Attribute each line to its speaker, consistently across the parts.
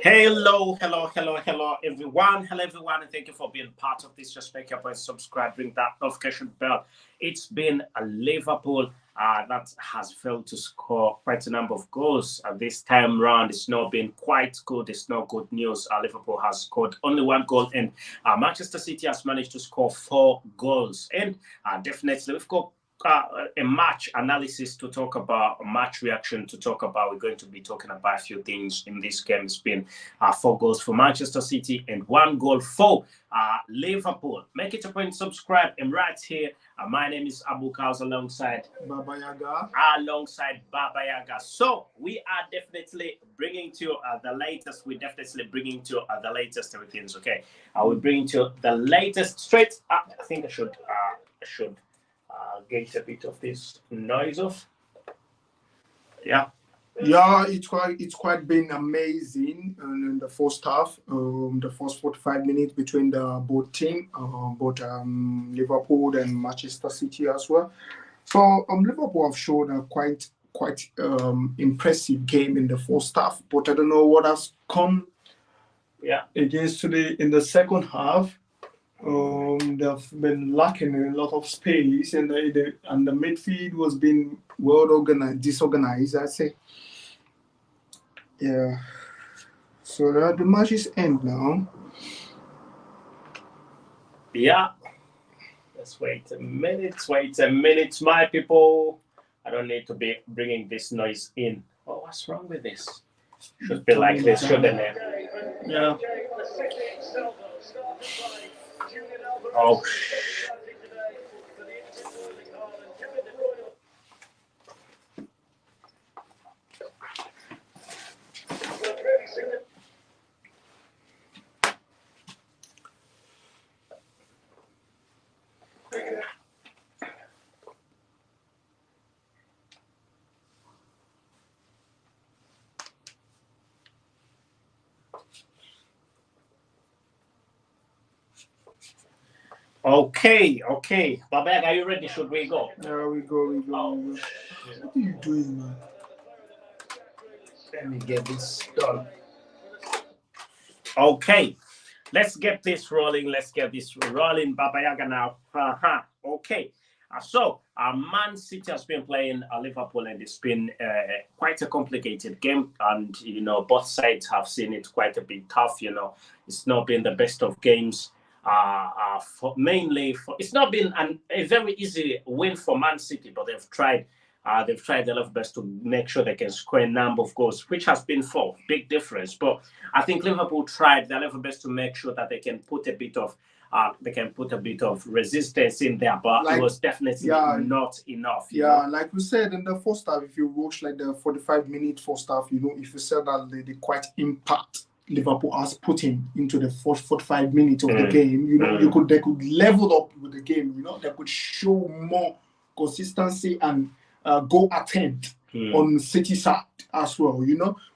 Speaker 1: Hello, everyone. Hello, everyone, and thank you for being part of this. Just make up and subscribe, ring that notification bell. It's been a Liverpool that has failed to score quite a number of goals this time round. It's not been quite good. It's not good news. Liverpool has scored only one goal, and Manchester City has managed to score 4 goals. And definitely, we've got a match analysis to talk about, a match reaction to talk about. We're going to be talking about a few things in this game. It's been 4 goals for Manchester City and 1 goal for Liverpool. Make it a point to subscribe. I'm right here. My name is Abu Kaus alongside
Speaker 2: Baba Yaga.
Speaker 1: So we are definitely bringing to the latest. We're definitely bringing to the latest everything. Okay, we're bringing to the latest straight up. I think I should get a bit of this noise off. Yeah,
Speaker 2: it's quite been amazing in the first half. The first 45 minutes between the both team, both Liverpool and Manchester City as well. So Liverpool have shown a quite impressive game in the first half, but I don't know what has come.
Speaker 1: Yeah,
Speaker 2: against today in the second half. They've been lacking a lot of space, and the midfield was being disorganized, I'd say. Yeah. So the match is end now.
Speaker 1: Yeah. Let's wait a minute, my people. I don't need to be bringing this noise in. Oh, what's wrong with this? Should be like this, shouldn't it?
Speaker 2: Yeah.
Speaker 1: Oh. Okay. Babak, are you ready? Should we go?
Speaker 2: Yeah, we go.
Speaker 1: Oh.
Speaker 2: What are you doing, man?
Speaker 1: Let me get this done. Okay. Let's get this rolling. Baba Yaga now. Okay. So, Man City has been playing Liverpool, and it's been quite a complicated game. And, both sides have seen it quite a bit tough. It's not been the best of games. It's not been a very easy win for Man City, but they've tried their level best to make sure they can score a number of goals, which has been 4, big difference. But I think Liverpool tried their level best to make sure that they can put a bit of resistance in there, but it was definitely not enough.
Speaker 2: Like we said in the first half, if you watch like the 45-minute first half, if you said that they quite impact Liverpool has put in into the first 45 minutes of the game, they could level up with the game, they could show more consistency and go attempt on City side as well.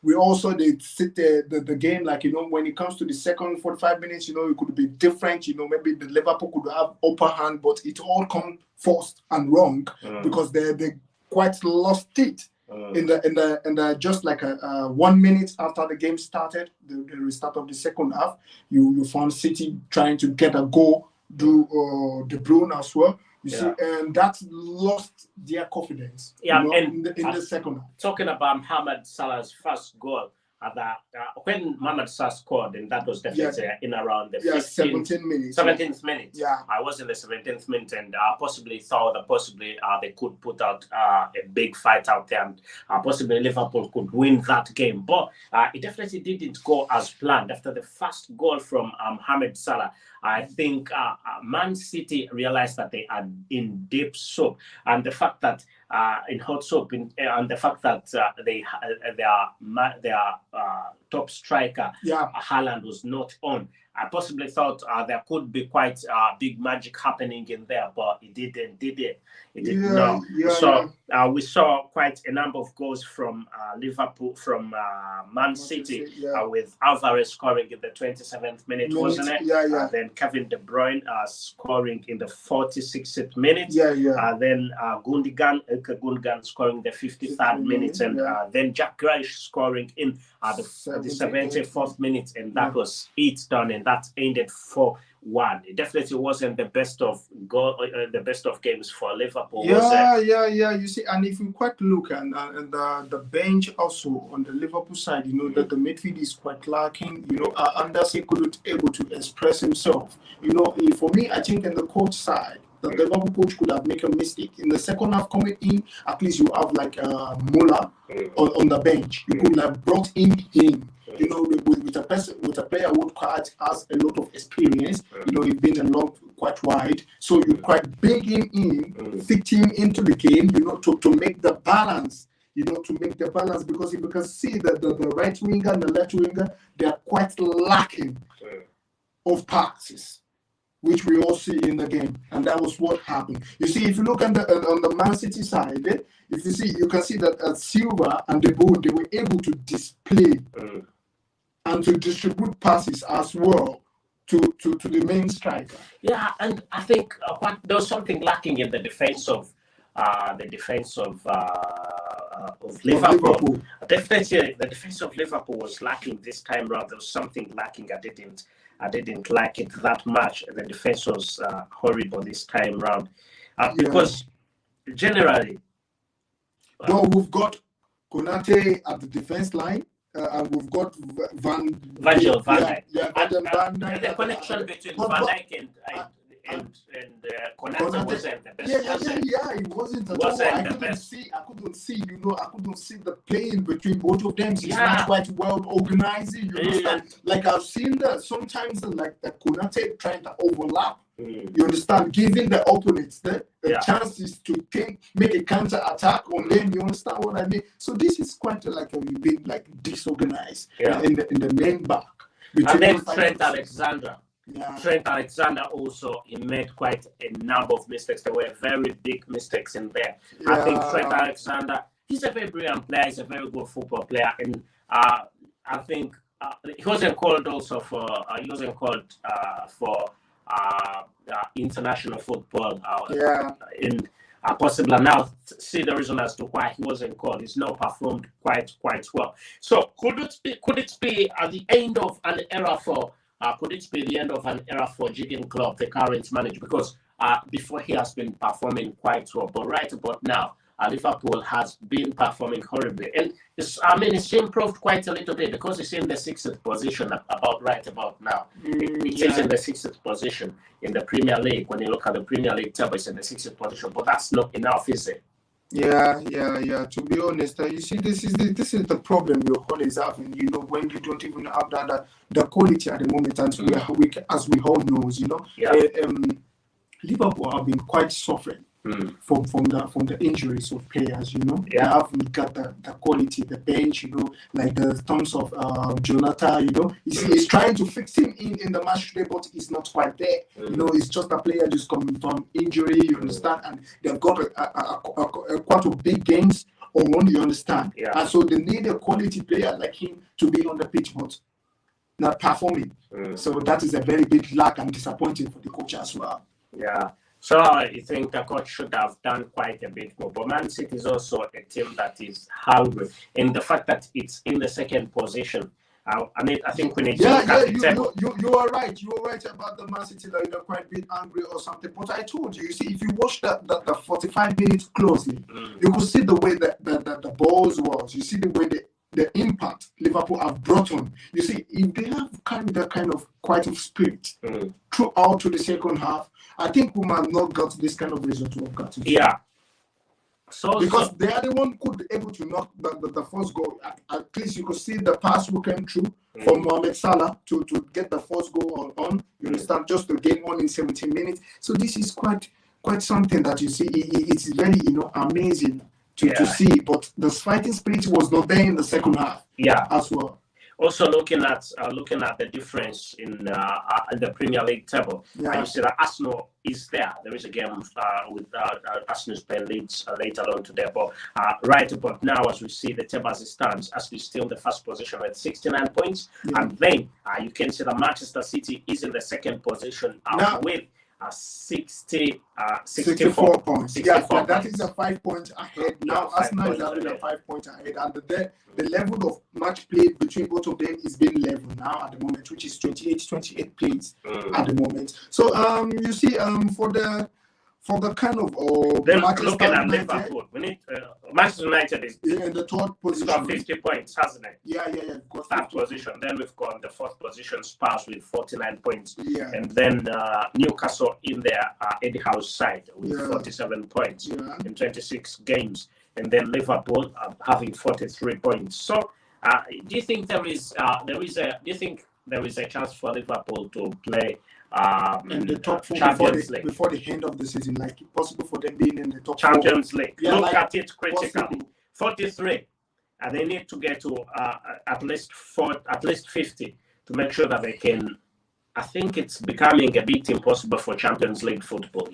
Speaker 2: We also did sit the game like when it comes to the second 45 minutes, it could be different. Maybe the Liverpool could have upper hand, but it all come first and wrong because they quite lost it. In the just like 1 minute after the game started, the restart of the second half, you found City trying to get a goal, do De Bruyne as well. You see, and that lost their confidence. In the second half.
Speaker 1: Talking about Mohamed Salah's first goal, when Mohamed Salah scored, and that was definitely in around the 17th minute.
Speaker 2: Yeah,
Speaker 1: I was in the 17th minute, and possibly thought that they could put out a big fight out there, and possibly Liverpool could win that game. But it definitely didn't go as planned. After the first goal from Mohamed Salah, I think Man City realized that they are in deep soup, and the fact that in hot soup, and the fact that their top striker Haaland was not on. I possibly thought there could be quite big magic happening in there, but it didn't, did it? It did not. So we saw quite a number of goals from Liverpool, from Man City, with Alvarez scoring in the 27th minute, wasn't it? Then Kevin De Bruyne scoring in the 46th minute. Then Gundogan scoring the 53rd minute, and then Jack Grealish scoring in the 74th minute, and that was it done, and that ended 4-1. It definitely wasn't the best of games for Liverpool.
Speaker 2: You see, and if you quite look and the bench also on the Liverpool side, you know that the midfield is quite lacking. You know, Anderson couldn't able to express himself. You know, for me, I think in the coach side, the Liverpool coach could have made a mistake in the second half coming in. At least you have like Muller on the bench. You could have brought in him. You know, with a player who has a lot of experience. You know, he's been along quite wide, so you quite bring him in, fit him into the game. You know, to make the balance. You know, to make the balance, because you can see that the right winger and the left winger, they are quite lacking of passes, which we all see in the game, and that was what happened. You see, if you look on the Man City side, if you see, you can see that Silva and De Bruyne, they were able to display and to distribute passes as well to the main striker.
Speaker 1: Yeah, and I think there was something lacking in the defense of Liverpool. Definitely, the defense of Liverpool was lacking this time round. There was something lacking. I didn't like it that much. The defense was horrible this time round, because generally,
Speaker 2: well, we've got Konate at the defense line. And we've got
Speaker 1: Virgil van Dijk. The connection between Van Dijk and Konate wasn't the best.
Speaker 2: It wasn't at all. I couldn't see. You know, I couldn't see the playing between both of them. It's not quite well organized. You understand? Like I've seen that sometimes, like the Konate trying to overlap. You understand? Giving the opponents the chances to make a counter attack on them. You understand what I mean? So this is quite like a bit like disorganized in the main back.
Speaker 1: And then Trent Alexander. Trent Alexander also, he made quite a number of mistakes. There were very big mistakes in there. I think Trent Alexander, he's a very brilliant player. He's a very good football player, and I think he wasn't called also for. He wasn't called for international football. In possibly now see the reason as to why he wasn't called. He's not performed quite well. So could it be at the end of an era for? Could it be the end of an era for Jurgen Klopp, the current manager? Because before he has been performing quite well, but right about now, Liverpool has been performing horribly, and it's improved quite a little bit because it's in the 6th position about now. It is in the 6th position in the Premier League. When you look at the Premier League table, it's in the 6th position, but that's not enough, is it?
Speaker 2: Yeah. To be honest, you see, this is the problem we're always having. You know, when you don't even have the quality at the moment, and as we all knows, you know, Liverpool have been quite suffering from the injuries of players. You know, they haven't got the quality, the bench. You know, like the terms of Jonathan. You know, he's trying to fix him in the match today, but he's not quite there. You know, it's just a player just coming from injury. You understand, and they've got a quite of big games on. You understand, and so they need a quality player like him to be on the pitch, but not performing. So that is a very big lack and disappointing for the coach as well.
Speaker 1: Yeah. So I think the coach should have done quite a bit more. But Man City is also a team that is hungry. And the fact that it's in the 2nd position, I think we need to look at the table.
Speaker 2: You are right. You are right about the Man City, like they're quite a bit angry or something. But I told you, see, if you watch the 45 minutes closely, you could see the way that the balls was. You see the way the impact Liverpool have brought on. You see, if they have carried that kind of quite of spirit throughout to the second half, I think we might not got this kind of result we've got. So because they are the one could be able to knock the first goal. At least you could see the pass who came through from Mohamed Salah to get the first goal on. You understand, just to gain one in 17 minutes. So this is quite something that you see. It's very amazing to see. But the fighting spirit was not there in the second half. As well.
Speaker 1: Also looking at the difference in the Premier League table, and you see that Arsenal is there. There is a game with Arsenal playing Leeds later on today, but right about now, as we see the table as it stands, Arsenal is still in the first position with 69 points, and then you can see that Manchester City is in the second position with 64
Speaker 2: points.
Speaker 1: 64
Speaker 2: that is a 5 points ahead. Now Arsenal is having a 5 points ahead, and the level of match played between both of them is being level now at the moment, which is 28 plays at the moment. So you see for the kind of
Speaker 1: then
Speaker 2: Manchester
Speaker 1: looking at
Speaker 2: United,
Speaker 1: Liverpool, we need Manchester United is
Speaker 2: in the third position.
Speaker 1: got 50 points, hasn't it?
Speaker 2: Yeah. Got
Speaker 1: Third position. Then we've got the fourth position, Spurs with 49 points.
Speaker 2: Yeah.
Speaker 1: And then Newcastle in their Eddie Howe's side with 47 points in 26 games. And then Liverpool having 43 points. So do you think there is a chance for Liverpool to play
Speaker 2: in the top four before the end of the season, like possible for them being in the top
Speaker 1: Champions League?
Speaker 2: Yeah,
Speaker 1: Look at it critically. 43, and they need to get to at least 50 to make sure that they can. I think it's becoming a bit impossible for Champions League football.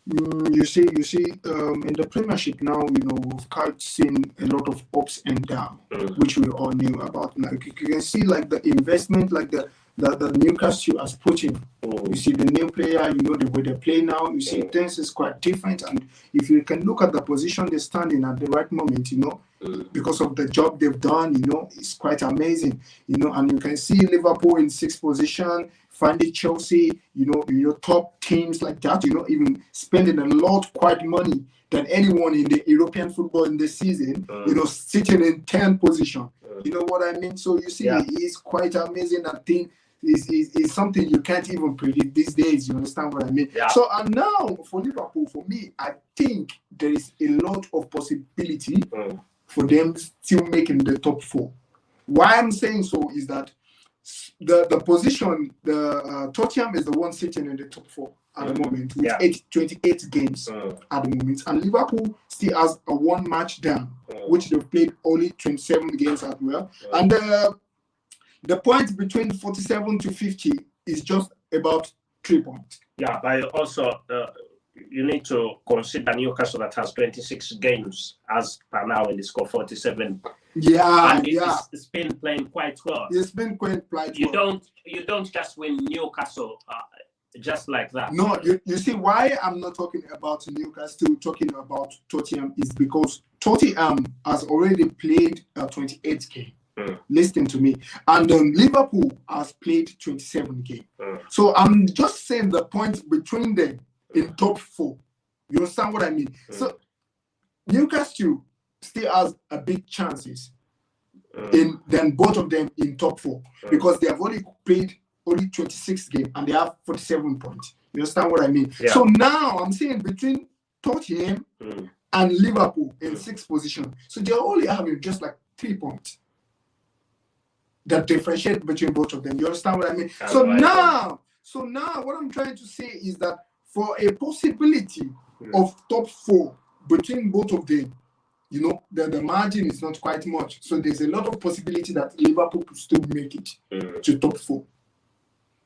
Speaker 2: You see, in the Premiership now, we've seen a lot of ups and downs, which we all knew about. Now you can see like the investment, like the Newcastle has put in. You see the new player, the way they play now. You see things is quite different, and if you can look at the position they're standing at the right moment, because of the job they've done, it's quite amazing, and you can see Liverpool in 6th position. Finding Chelsea, top teams like that, even spending a lot, quite money than anyone in the European football in this season, sitting in 10th position. You know what I mean? So you see, it's quite amazing. That thing is something you can't even predict these days. You understand what I mean?
Speaker 1: Yeah.
Speaker 2: So and now for Liverpool, for me, I think there is a lot of possibility for them still making the top 4. Why I'm saying so is that the position, the Tottenham is the one sitting in the top 4 at the moment with 28 games at the moment, and Liverpool still has a 1 match down, which they've played only 27 games as well, and the point between 47 to 50 is just about 3 points.
Speaker 1: Yeah, but also you need to consider Newcastle that has 26 games as per now, and they score 47. It's been playing quite well.
Speaker 2: It's been quite well.
Speaker 1: You don't just win Newcastle just like that.
Speaker 2: No, you see why I'm not talking about Newcastle, talking about Tottenham is because Tottenham has already played 28 games. Listen to me, and Liverpool has played 27 games. So I'm just saying the points between them in top 4. You understand what I mean? So Newcastle still has a big chances than both of them in top 4 because they have only played 26 games and they have 47 points. You understand what I mean?
Speaker 1: Yeah.
Speaker 2: So now I'm saying between Tottenham and Liverpool in 6th position, so they're only having just like 3 points that differentiate between both of them. You understand what I mean? So now what I'm trying to say is that for a possibility of top 4 between both of them, the margin is not quite much. So there's a lot of possibility that Liverpool could still make it to top 4.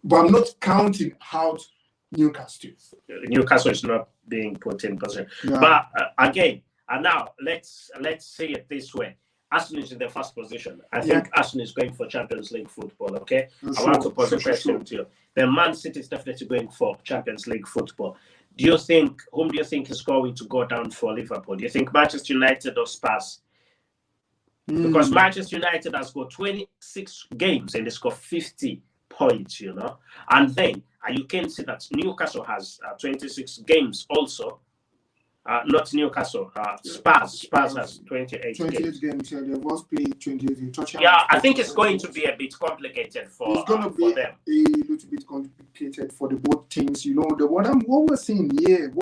Speaker 2: But I'm not counting out Newcastle.
Speaker 1: Newcastle is not being put in position.
Speaker 2: Yeah.
Speaker 1: But again, and now let's see it this way. Arsenal is in the first position. I think Arsenal is going for Champions League football, okay? I want to pose a question to you. The Man City is definitely going for Champions League football. Whom do you think is going to go down for Liverpool? Do you think Manchester United or Spurs? Because Manchester United has got 26 games and they score 50 points, And then you can see that Newcastle has 26 games also. Not Newcastle, Spurs has 28
Speaker 2: games. Yeah, they must play 28.
Speaker 1: Yeah, I think it's going to be a bit complicated for them.
Speaker 2: A little bit complicated for the both teams. What we're seeing here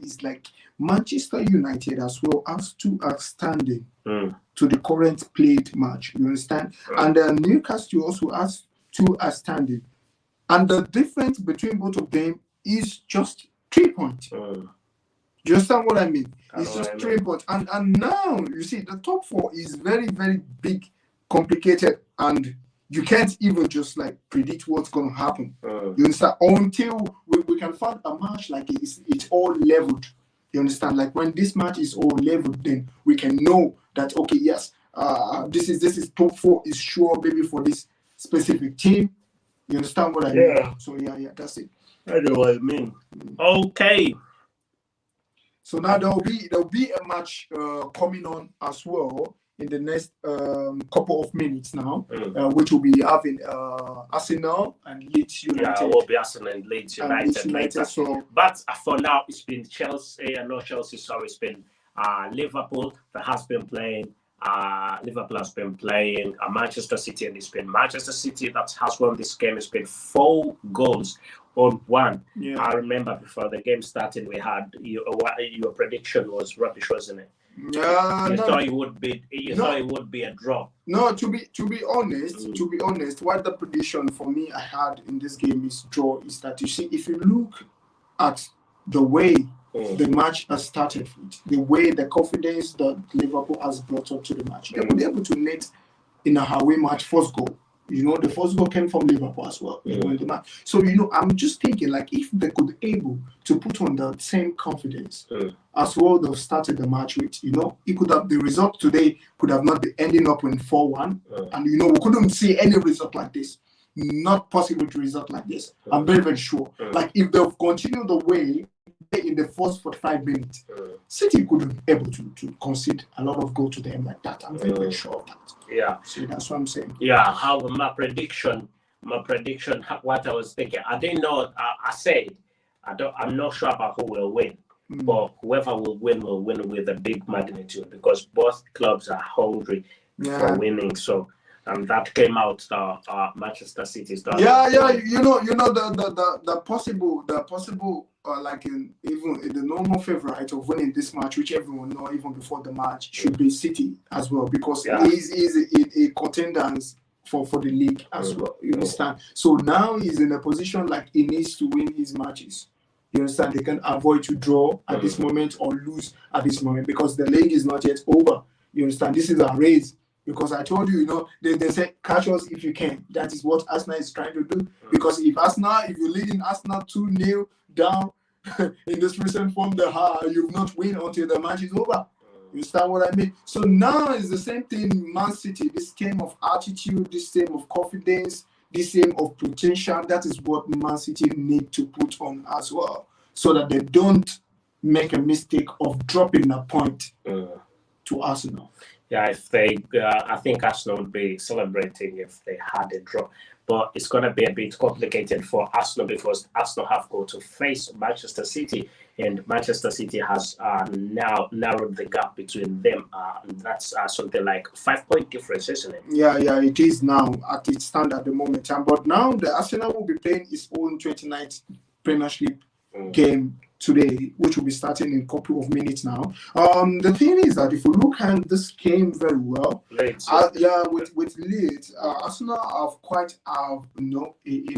Speaker 2: is like Manchester United as well as 2 outstanding to the current played match. You understand? And Newcastle also has 2 outstanding, and the difference between both of them is just 3 points. Do you understand what I mean? It's just 3 points. And now, you see, the top 4 is very, very big, complicated and you can't even just like predict what's going to happen. You understand? Until we can find a match like it's all leveled. You understand? Like when this match is all leveled, then we can know that okay, yes, this is top 4 is sure maybe for this specific team. You understand what I mean? So yeah, that's it.
Speaker 1: I know what I mean. Okay.
Speaker 2: So now there'll be a match coming on as well in the next couple of minutes now, which will be having Arsenal and Leeds United.
Speaker 1: Yeah, it will be Arsenal and Leeds United later.
Speaker 2: So,
Speaker 1: but for now, it's been Chelsea, not Chelsea, sorry, it's been Liverpool that has been playing. Liverpool has been playing Manchester City, and it's been Manchester City that has won this game. It's been 4 goals on 1.
Speaker 2: Yeah.
Speaker 1: I remember before the game started, we had your prediction was rubbish, wasn't it?
Speaker 2: Yeah,
Speaker 1: you thought it would be. Thought it would be a draw.
Speaker 2: No, to be honest, what the prediction for me I had in this game is draw. Is that you see, if you look at the way the match has started with, the way the confidence that Liverpool has brought up to the match, they were able to net in a away match first goal. You know, the first goal came from Liverpool as well. In the match. So, you know, I'm just thinking, like, if they could be able to put on the same confidence as well they've started the match with, you know, it could have, the result today could have not been ending up in 4-1. And, you know, we couldn't see any result like this. Not possible to result like this. I'm very, very sure. Like, if they've continued the way in the first 45 minutes, City couldn't be able to concede a lot of goal to them like that. I'm very, very sure of that.
Speaker 1: Yeah.
Speaker 2: So that's what I'm saying.
Speaker 1: Yeah, how my prediction, what I was thinking. I didn't know, I said, I'm not sure about who will win, but whoever will win with a big magnitude because both clubs are hungry for winning. So that came out Manchester City's.
Speaker 2: Yeah. You know the possible like even in the normal favorite of winning this match, which everyone know even before the match, should be City as well because he's a contenders for the league as well. You understand? So now he's in a position like he needs to win his matches. You understand? They can avoid to draw at this moment or lose at this moment because the league is not yet over. You understand? This is a race. Because I told you, you know, they say catch us if you can. That is what Arsenal is trying to do. Because if you're leading Arsenal 2-0 down in this recent form, you've not win until the match is over. You understand what I mean? So now it's the same thing in Man City. This game of attitude, this game of confidence, this game of potential. That is what Man City need to put on as well. So that they don't make a mistake of dropping a point to Arsenal.
Speaker 1: Yeah, if they, I think Arsenal would be celebrating if they had a draw. But it's going to be a bit complicated for Arsenal because Arsenal have got to face Manchester City, and Manchester City has now narrowed the gap between them. And that's something like 5-point difference, isn't it?
Speaker 2: Yeah, it is now at its stand at the moment. But now the Arsenal will be playing its own 29th Premiership game today, which will be starting in a couple of minutes now. The thing is that if you look at this game very well, with Leeds, Arsenal have a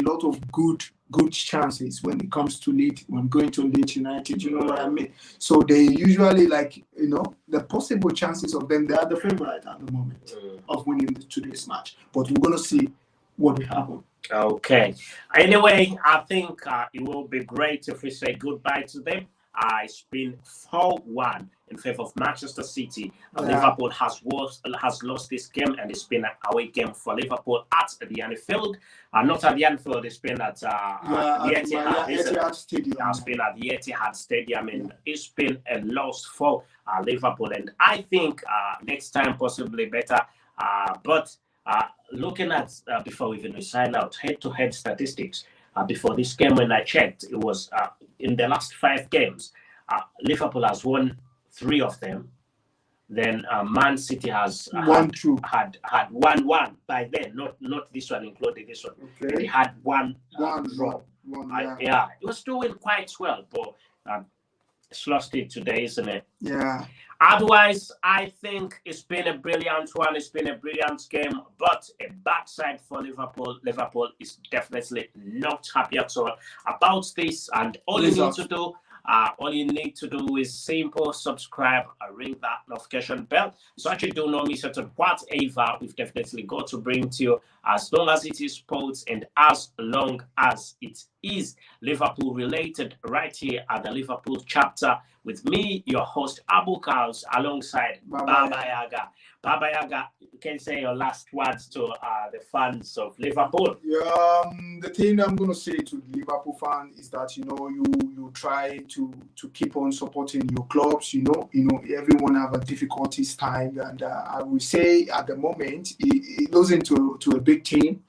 Speaker 2: lot of good chances when it comes to Leeds, when going to Leeds United, you know what I mean? So they usually the possible chances of them, they are the favorite at the moment of winning today's match. But we're going to see what will happen.
Speaker 1: Okay. Anyway, I think it will be great if we say goodbye to them. It's been 4-1 in favor of Manchester City. Liverpool has lost this game, and it's been an away game for Liverpool at the Anfield. Not at the Anfield, it's been at the Etihad Stadium. It's been at the Etihad Stadium, and it's been a loss for Liverpool. And I think next time possibly better. But looking at before we even sign out head-to-head statistics before this game, when I checked, it was in the last 5 games, Liverpool has won 3 of them. Then Man City has had 1-1 by then, not this one, including this one. Okay. They had one draw. It was doing quite well, but it's lost it today, isn't it?
Speaker 2: Yeah.
Speaker 1: Otherwise, I think it's been a brilliant one. It's been a brilliant game, but a bad side for Liverpool. Liverpool is definitely not happy at all about this. And all you need to do, All you need to do is simple subscribe and ring that notification bell so that you do not miss out on whatever we've definitely got to bring to you, as long as it is sports and as long as it is Liverpool related, right here at the Liverpool chapter with me, your host Abu Kaus, alongside Baba Yaga. Baba Yaga, you can say your last words to the fans of Liverpool.
Speaker 2: Yeah, the thing I'm going to say to the Liverpool fan is that you try to keep on supporting your clubs. Everyone have a difficulties time, and I will say at the moment it goes into a big team.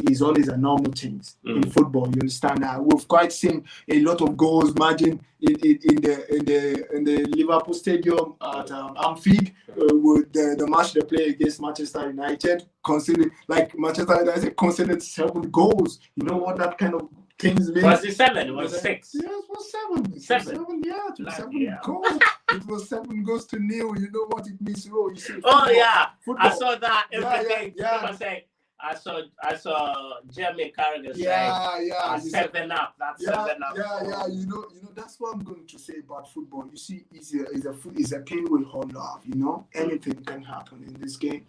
Speaker 2: Is always a normal thing in football. You understand? We've quite seen a lot of goals margin in the Liverpool Stadium at Anfield with the match they play against Manchester United. Considered like Manchester United conceded 7 goals. You know what that kind of things mean?
Speaker 1: Was it 7? It was 6.
Speaker 2: Yeah, it was 7.
Speaker 1: 7.
Speaker 2: Yeah, 7 goals. It was 7 goals to 0. You know what it means? You see,
Speaker 1: football, yeah,
Speaker 2: football.
Speaker 1: I saw that every day.
Speaker 2: Yeah.
Speaker 1: I saw Jeremy Carragher say, 7 up. That's 7 up.
Speaker 2: Yeah. You know, that's what I'm going to say about football. You see, it's a game we all love. Anything can happen in this game.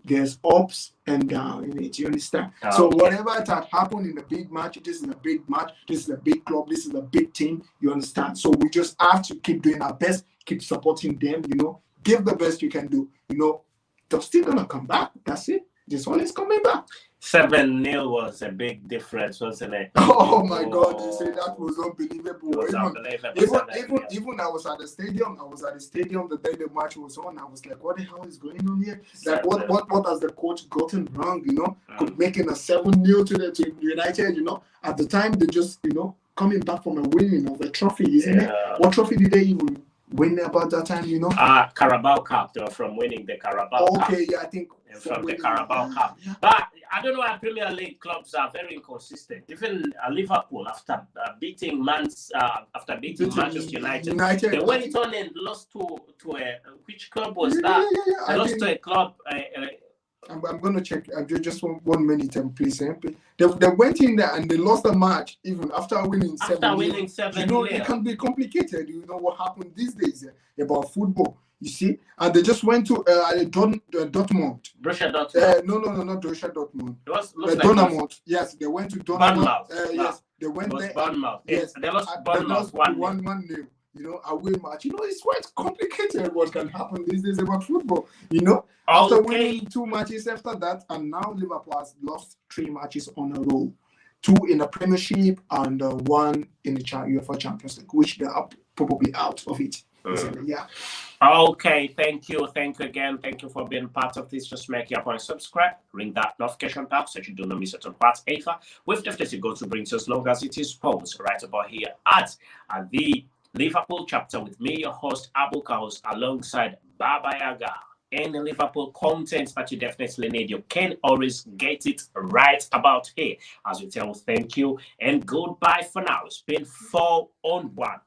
Speaker 2: There's ups and downs in it. You understand? So whatever that happened in a big match, this is a big match. This is a big club. This is a big team. You understand? So we just have to keep doing our best. Keep supporting them. Give the best you can do. They're still gonna come back. That's it. This one is coming back.
Speaker 1: 7-0 was a big difference, wasn't it?
Speaker 2: Oh my God! You say that was unbelievable.
Speaker 1: It was unbelievable.
Speaker 2: Even I was at the stadium. The day the match was on. I was like, "What the hell is going on here? Like, what has the coach gotten wrong? Making a 7-0 to United. At the time they just coming back from a winning of a trophy, isn't it? What trophy did they even win about that time?
Speaker 1: Carabao Cup. They were from winning the Carabao Cup.
Speaker 2: Okay, yeah, I think.
Speaker 1: From the Carabao Cup. Yeah. But I don't know why Premier League clubs are very inconsistent. Even Liverpool, after beating Manchester United, they went on and lost to a which club was that?
Speaker 2: Yeah.
Speaker 1: They lost to a club.
Speaker 2: I'm going to check. Just 1 minute, please. They went in there and they lost the match even after winning 7.
Speaker 1: After winning 7,
Speaker 2: it can be complicated. You know what happened these days about football. You see, and they just went to Dortmund.
Speaker 1: Borussia Dortmund.
Speaker 2: No, not Borussia Dortmund.
Speaker 1: It was
Speaker 2: Dortmund. Yes, they went to Dortmund.
Speaker 1: Yes,
Speaker 2: they went there.
Speaker 1: Bournemouth.
Speaker 2: Yes,
Speaker 1: they lost Bournemouth 1-0.
Speaker 2: Away match. It's quite complicated what can happen these days about football. After winning 2 matches after that, and now Liverpool has lost 3 matches on a row. 2 in the Premiership and 1 in the UEFA Champions League, which they are probably out of it. Yeah.
Speaker 1: Okay, thank you again. Thank you for being part of this. Just make your point, subscribe, ring that notification bell so you do not miss out on whatever we've definitely got to bring to as long as it is posted right about here at the Liverpool chapter with me, your host Abu Kaus, alongside Baba Yaga. Any Liverpool content that you definitely need, you can always get it right about here. As we tell, thank you and goodbye for now. It's been 4-on-1.